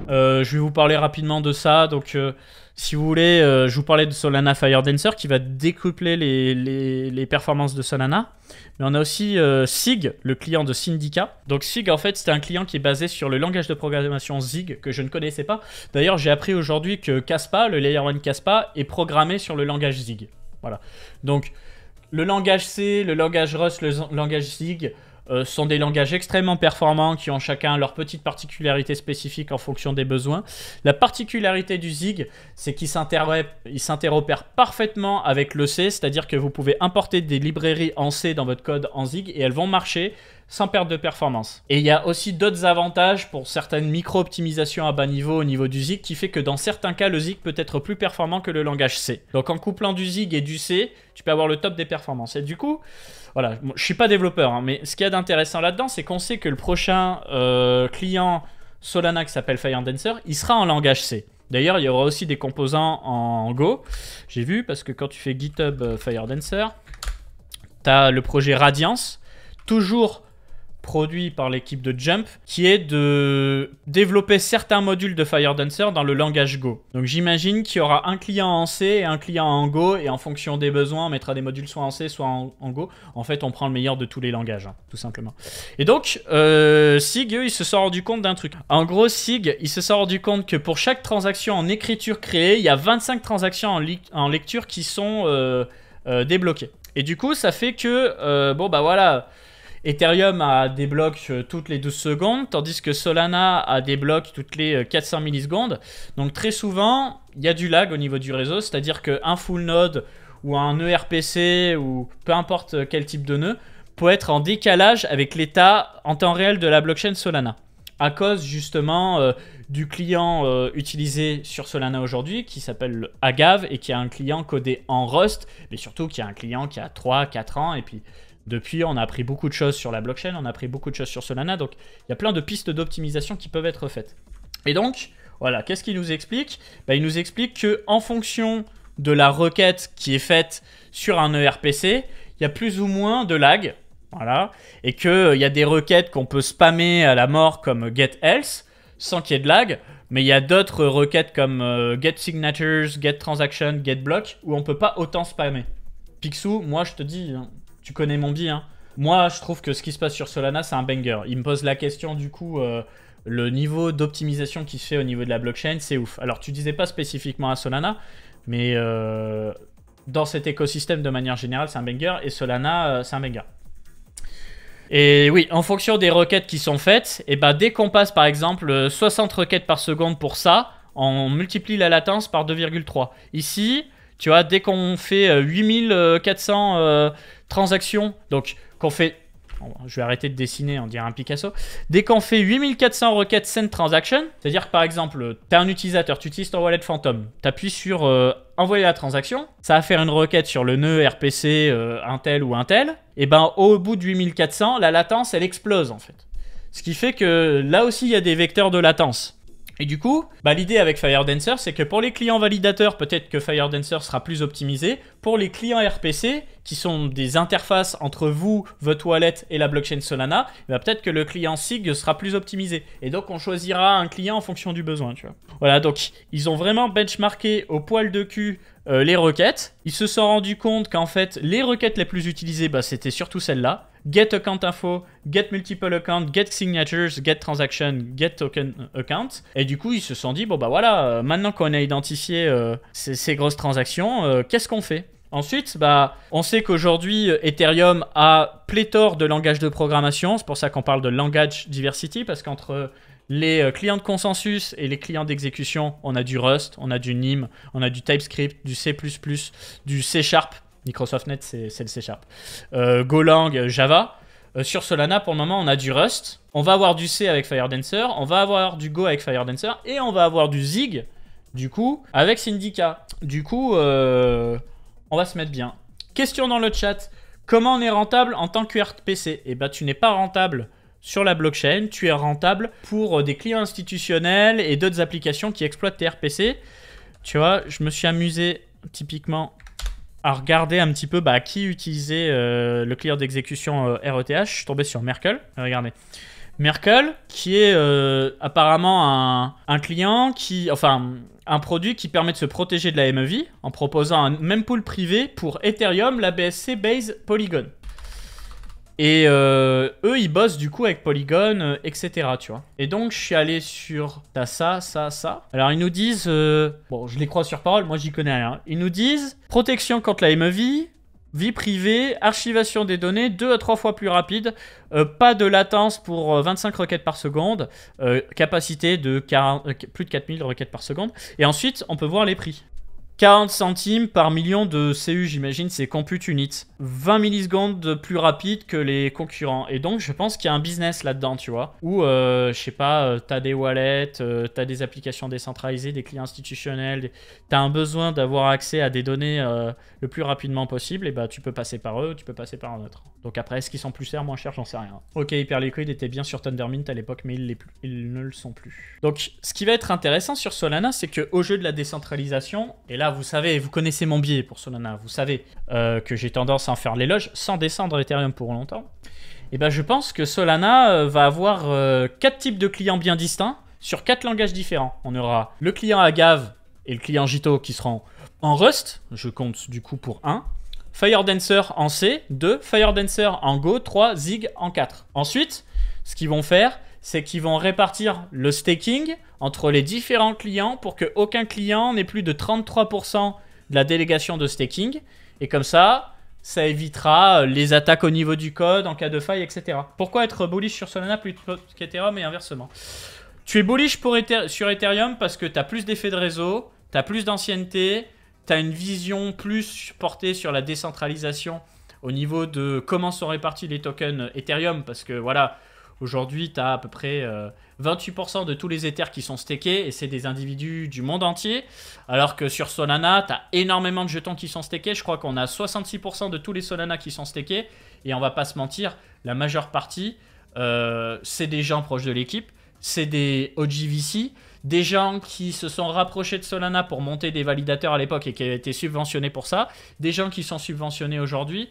Je vais vous parler rapidement de ça. Donc, si vous voulez, je vous parlais de Solana Fire Dancer qui va décupler les performances de Solana. Mais on a aussi Sig, le client de Syndica. Donc Sig, en fait, c'était un client qui est basé sur le langage de programmation Zig que je ne connaissais pas. D'ailleurs, j'ai appris aujourd'hui que Kaspa, le Layer 1 Kaspa, est programmé sur le langage Zig. Voilà. Donc, le langage C, le langage Rust, le langage Zig sont des langages extrêmement performants qui ont chacun leur petite particularité spécifique en fonction des besoins. La particularité du Zig, c'est qu'il s'interopère parfaitement avec le C, c'est-à-dire que vous pouvez importer des librairies en C dans votre code en Zig et elles vont marcher sans perte de performance. Et il y a aussi d'autres avantages pour certaines micro-optimisations à bas niveau au niveau du Zig qui fait que dans certains cas, le Zig peut être plus performant que le langage C. Donc en couplant du Zig et du C, tu peux avoir le top des performances. Et du coup, voilà, je suis pas développeur, hein, mais ce qu'il y a d'intéressant là-dedans, c'est qu'on sait que le prochain client Solana qui s'appelle Fire Dancer, il sera en langage C. D'ailleurs, il y aura aussi des composants en Go. J'ai vu, parce que quand tu fais GitHub Fire Dancer, tu as le projet Radiance, toujours produit par l'équipe de Jump, qui est de développer certains modules de Fire Dancer dans le langage Go. Donc j'imagine qu'il y aura un client en C et un client en Go, et en fonction des besoins, on mettra des modules soit en C, soit en Go. En fait, on prend le meilleur de tous les langages, hein, tout simplement. Et donc, Sig, eux, il se sont rendu compte d'un truc. En gros, Sig, il se sont rendu compte que pour chaque transaction en écriture créée, il y a 25 transactions en lecture qui sont débloquées. Et du coup, ça fait que, bon, bah voilà... Ethereum a des blocs toutes les 12 secondes, tandis que Solana a des blocs toutes les 400 millisecondes. Donc très souvent, il y a du lag au niveau du réseau, c'est-à-dire qu'un full node ou un ERPC ou peu importe quel type de nœud peut être en décalage avec l'état en temps réel de la blockchain Solana. À cause justement du client utilisé sur Solana aujourd'hui qui s'appelle Agave et qui a un client codé en Rust, mais surtout qui a un client qui a 3-4 ans et puis... Depuis, on a appris beaucoup de choses sur la blockchain, on a appris beaucoup de choses sur Solana, donc il y a plein de pistes d'optimisation qui peuvent être faites. Et donc, voilà, qu'est-ce qu'il nous explique? Il nous explique qu'en fonction de la requête qui est faite sur un ERPC, il y a plus ou moins de lag, voilà, et qu'il y a des requêtes qu'on peut spammer à la mort comme getElse, sans qu'il y ait de lag, mais il y a d'autres requêtes comme getSignatures, getTransaction, getBlock, où on ne peut pas autant spammer. Picsou, moi je te dis... Tu connais mon biais, hein. Moi, je trouve que ce qui se passe sur Solana, c'est un banger. Il me pose la question, du coup, le niveau d'optimisation qui se fait au niveau de la blockchain, c'est ouf. Alors, tu disais pas spécifiquement à Solana, mais dans cet écosystème, de manière générale, c'est un banger. Et Solana, c'est un banger. Et oui, en fonction des requêtes qui sont faites, et bah, dès qu'on passe, par exemple, 60 requêtes par seconde pour ça, on multiplie la latence par 2,3. Ici... Tu vois, dès qu'on fait 8400 transactions, donc qu'on fait... Je vais arrêter de dessiner, on dirait un Picasso. Dès qu'on fait 8400 requêtes send transaction, c'est-à-dire que par exemple, tu es un utilisateur, tu utilises ton wallet Phantom, tu appuies sur envoyer la transaction, ça va faire une requête sur le nœud RPC un tel ou un tel, et ben au bout de 8400, la latence, elle explose en fait. Ce qui fait que là aussi, il y a des vecteurs de latence. Et du coup, bah, l'idée avec Fire Dancer, c'est que pour les clients validateurs, peut-être que Fire Dancer sera plus optimisé. Pour les clients RPC, qui sont des interfaces entre vous, votre wallet et la blockchain Solana, bah, peut-être que le client SIG sera plus optimisé. Et donc, on choisira un client en fonction du besoin. Tu vois. Voilà, donc ils ont vraiment benchmarké au poil de cul les requêtes. Ils se sont rendus compte qu'en fait, les requêtes les plus utilisées, bah, c'était surtout celles-là. Get account info, get multiple account, get signatures, get transaction, get token account. Et du coup, ils se sont dit, bon bah voilà, maintenant qu'on a identifié ces grosses transactions, qu'est-ce qu'on fait? Ensuite, bah, on sait qu'aujourd'hui, Ethereum a pléthore de langages de programmation. C'est pour ça qu'on parle de language diversity, parce qu'entre les clients de consensus et les clients d'exécution, on a du Rust, on a du NIM, on a du TypeScript, du C++, du C#. MicrosoftNet, c'est le C#. Golang, Java. Sur Solana, pour le moment, on a du Rust. On va avoir du C avec Fire Dancer. On va avoir du Go avec Fire Dancer. Et on va avoir du Zig, du coup, avec Syndica. Du coup, on va se mettre bien. Question dans le chat. Comment on est rentable en tant que RPC? Eh ben, tu n'es pas rentable sur la blockchain. Tu es rentable pour des clients institutionnels et d'autres applications qui exploitent tes RPC. Tu vois, je me suis amusé typiquement... à regarder un petit peu qui utilisait le client d'exécution RETH. Je suis tombé sur Merkle. Regardez. Merkle, qui est apparemment un client qui... Enfin, un produit qui permet de se protéger de la MEV en proposant un mempool privé pour Ethereum, la BSC Base Polygon. Et eux, ils bossent du coup avec Polygon, etc. Tu vois. Et donc, je suis allé sur... T'as ça. Alors, ils nous disent... Bon, je les crois sur parole, moi, j'y connais rien. Ils nous disent protection contre la MEV, vie privée, archivation des données 2 à 3 fois plus rapide, pas de latence pour 25 requêtes par seconde, capacité de plus de 4000 requêtes par seconde. Et ensuite, on peut voir les prix. 40 centimes par million de CU, j'imagine, c'est compute units. 20 millisecondes plus rapide que les concurrents. Et donc, je pense qu'il y a un business là-dedans, tu vois. Où, je sais pas, t'as des wallets, t'as des applications décentralisées, des clients institutionnels. T'as un besoin d'avoir accès à des données le plus rapidement possible. Et bah, tu peux passer par eux, tu peux passer par un autre. Donc après, est-ce qu'ils sont plus chers, moins chers, j'en sais rien. Ok, Hyperliquid était bien sur Tendermint à l'époque, mais ils ne le sont plus. Donc, ce qui va être intéressant sur Solana, c'est qu'au jeu de la décentralisation, et là, vous savez, vous connaissez mon biais pour Solana, vous savez que j'ai tendance à en faire l'éloge sans descendre Ethereum pour longtemps. Et ben, je pense que Solana va avoir 4 types de clients bien distincts sur 4 langages différents. On aura le client Agave et le client Jito qui seront en Rust, je compte du coup pour 1. Firedancer en C, 2. Firedancer en Go, 3. Zig en 4. Ensuite, ce qu'ils vont faire, c'est qu'ils vont répartir le staking entre les différents clients pour qu'aucun client n'ait plus de 33% de la délégation de staking. Et comme ça, ça évitera les attaques au niveau du code en cas de faille, etc. Pourquoi être bullish sur Solana plutôt qu'Ethereum et inversement? Tu es bullish sur Ethereum parce que tu as plus d'effets de réseau, tu as plus d'ancienneté, tu as une vision plus portée sur la décentralisation au niveau de comment sont répartis les tokens Ethereum. Parce que voilà, aujourd'hui, tu as à peu près 28% de tous les Ethers qui sont stakés et c'est des individus du monde entier. Alors que sur Solana, tu as énormément de jetons qui sont stakés. Je crois qu'on a 66% de tous les Solana qui sont stakés. Et on va pas se mentir, la majeure partie, c'est des gens proches de l'équipe. C'est des OGVC, des gens qui se sont rapprochés de Solana pour monter des validateurs à l'époque et qui avaient été subventionnés pour ça, des gens qui sont subventionnés aujourd'hui.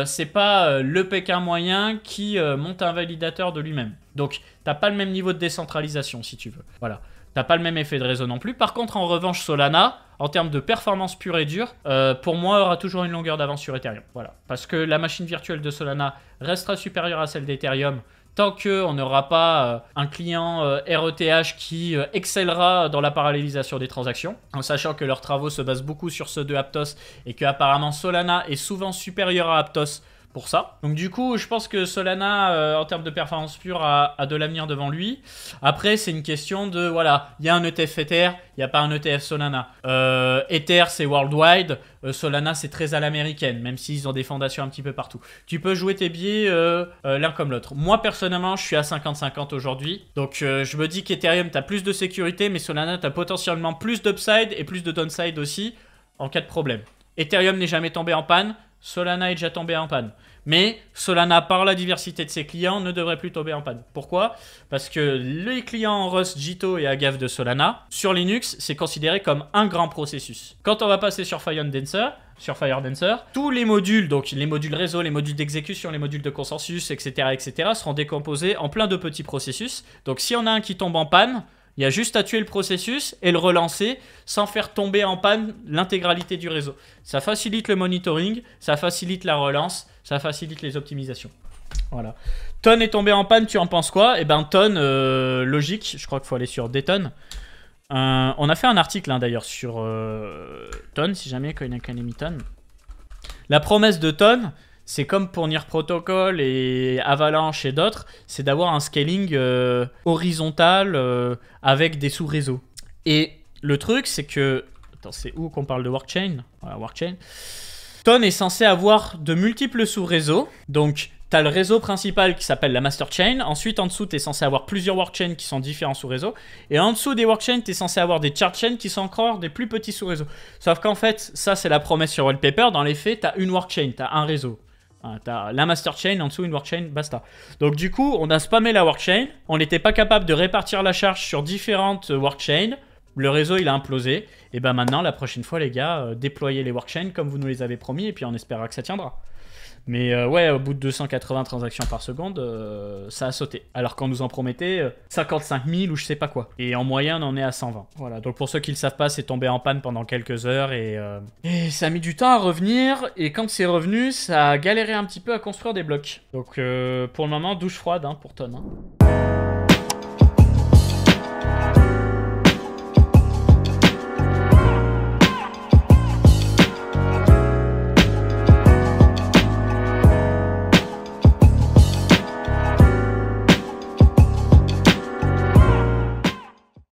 C'est pas le Pékin moyen qui monte un validateur de lui-même. Donc, t'as pas le même niveau de décentralisation, si tu veux. Voilà. T'as pas le même effet de réseau non plus. Par contre, en revanche, Solana, en termes de performance pure et dure, pour moi, aura toujours une longueur d'avance sur Ethereum. Voilà. Parce que la machine virtuelle de Solana restera supérieure à celle d'Ethereum tant qu'on n'aura pas un client RETH qui excellera dans la parallélisation des transactions, en sachant que leurs travaux se basent beaucoup sur ceux de Aptos et que apparemment Solana est souvent supérieur à Aptos pour ça. Donc du coup, je pense que Solana, en termes de performance pure, a de l'avenir devant lui. Après, c'est une question de, voilà, il y a un ETF Ether, il n'y a pas un ETF Solana. Ether, c'est worldwide. Solana, c'est très à l'américaine, même s'ils ont des fondations un petit peu partout. Tu peux jouer tes billets l'un comme l'autre. Moi, personnellement, je suis à 50-50 aujourd'hui. Donc, je me dis qu'Ethereum, tu as plus de sécurité, mais Solana, tu as potentiellement plus d'upside et plus de downside aussi en cas de problème. Ethereum n'est jamais tombé en panne. Solana est déjà tombé en panne. Mais Solana, par la diversité de ses clients, ne devrait plus tomber en panne. Pourquoi? Parce que les clients en Rust, Jito et Agave de Solana, sur Linux, c'est considéré comme un grand processus. Quand on va passer sur Firedancer, tous les modules, donc les modules réseau, les modules d'exécution, les modules de consensus, etc., seront décomposés en plein de petits processus. Donc si on a un qui tombe en panne, il y a juste à tuer le processus et le relancer sans faire tomber en panne l'intégralité du réseau. Ça facilite le monitoring, ça facilite la relance, ça facilite les optimisations. Voilà. Ton est tombé en panne, tu en penses quoi? Eh ben Ton, logique, je crois qu'il faut aller sur Deton. On a fait un article hein, d'ailleurs sur Ton, si jamais Coineconomy Ton. La promesse de Ton, c'est comme pour Near Protocol et Avalanche et d'autres, c'est d'avoir un scaling horizontal avec des sous-réseaux. Et le truc, c'est que... Attends, c'est où qu'on parle de Workchain? Voilà, Workchain. Ton est censé avoir de multiples sous-réseaux. Donc, tu as le réseau principal qui s'appelle la Master Chain. Ensuite, en dessous, tu es censé avoir plusieurs Workchains qui sont différents sous-réseaux. Et en dessous des Workchains, tu es censé avoir des Chart Chains qui sont encore des plus petits sous-réseaux. Sauf qu'en fait, ça, c'est la promesse sur Wallpaper. Dans les faits, tu as une Workchain, tu as un réseau. T'as la master chain, en dessous une workchain, basta. Donc du coup, on a spammé la workchain, on n'était pas capable de répartir la charge sur différentes workchains, le réseau il a implosé, et ben maintenant, la prochaine fois les gars, déployez les workchains comme vous nous les avez promis, et puis on espérera que ça tiendra. Mais ouais, au bout de 280 transactions par seconde, ça a sauté. Alors qu'on nous en promettait 55 000 ou je sais pas quoi. Et en moyenne, on est à 120. Voilà, donc pour ceux qui le savent pas, c'est tombé en panne pendant quelques heures et ça a mis du temps à revenir. Et quand c'est revenu, ça a galéré un petit peu à construire des blocs. Donc pour le moment, douche froide hein, pour Ton. Hein.